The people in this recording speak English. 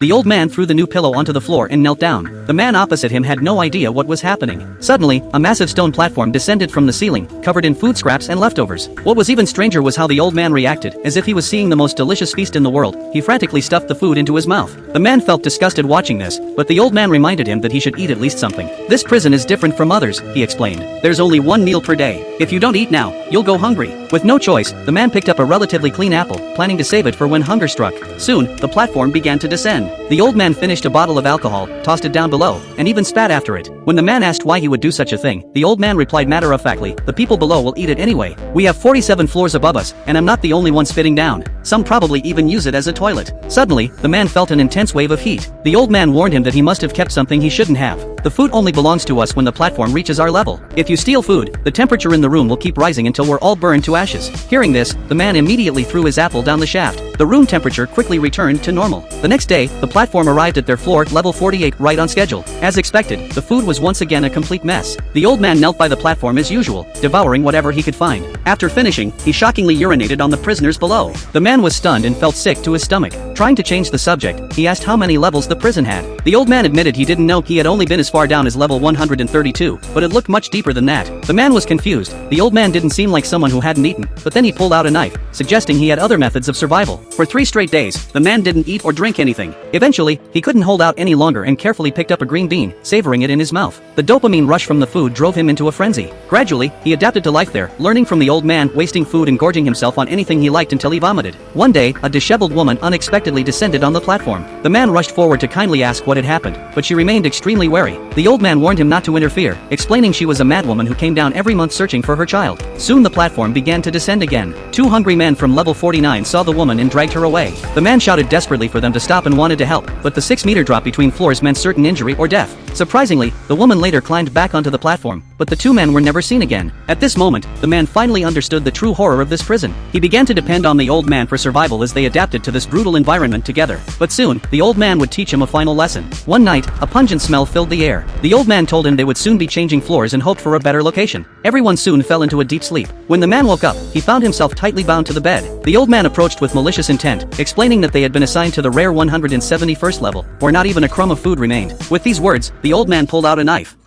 The old man threw the new pillow onto the floor and knelt down. The man opposite him had no idea what was happening. Suddenly, a massive stone platform descended from the ceiling, covered in food scraps and leftovers. What was even stranger was how the old man reacted, as if he was seeing the most delicious feast in the world. He frantically stuffed the food into his mouth. The man felt disgusted watching this, but the old man reminded him that he should eat at least something. "This prison is different from others," he explained. "There's only one meal per day. If you don't eat now, you'll go hungry." With no choice, the man picked up a relatively clean apple, planning to save it for when hunger struck. Soon, the platform began to descend. The old man finished a bottle of alcohol, tossed it down below, and even spat after it. When the man asked why he would do such a thing, the old man replied matter-of-factly, "The people below will eat it anyway. We have 47 floors above us, and I'm not the only one spitting down. Some probably even use it as a toilet." Suddenly, the man felt an intense wave of heat. The old man warned him that he must have kept something he shouldn't have. "The food only belongs to us when the platform reaches our level. If you steal food, the temperature in the room will keep rising until we're all burned to ashes." Hearing this, the man immediately threw his apple down the shaft. The room temperature quickly returned to normal. The next day, the platform arrived at their floor, level 48, right on schedule. As expected, the food was once again a complete mess. The old man knelt by the platform as usual, devouring whatever he could find. After finishing, he shockingly urinated on the prisoners below. The man was stunned and felt sick to his stomach. Trying to change the subject, he asked how many levels the prison had. The old man admitted he didn't know. He had only been as far down as level 132, but it looked much deeper than that. The man was confused. The old man didn't seem like someone who hadn't eaten, but then he pulled out a knife, suggesting he had other methods of survival. For 3 straight days, the man didn't eat or drink anything. Eventually, he couldn't hold out any longer and carefully picked up a green bean, savoring it in his mouth. The dopamine rush from the food drove him into a frenzy. Gradually, he adapted to life there, learning from the old man, wasting food and gorging himself on anything he liked until he vomited. One day, a disheveled woman unexpectedly descended on the platform. The man rushed forward to kindly ask what had happened, but she remained extremely wary. The old man warned him not to interfere, explaining she was a madwoman who came down every month searching for her child. Soon the platform began to descend again. 2 hungry men from level 49 saw the woman and dragged her away. The man shouted desperately for them to stop and wanted to help, but the 6-meter drop between floors meant certain injury or death. Surprisingly, the woman later climbed back onto the platform, but the 2 men were never seen again. At this moment, the man finally understood the true horror of this prison. He began to depend on the old man for survival as they adapted to this brutal environment together. But soon, the old man would teach him a final lesson. One night, a pungent smell filled the air. The old man told him they would soon be changing floors and hoped for a better location. Everyone soon fell into a deep sleep. When the man woke up, he found himself tightly bound to the bed. The old man approached with malicious intent, explaining that they had been assigned to the rare 171st level, where not even a crumb of food remained. With these words, the old man pulled out a knife.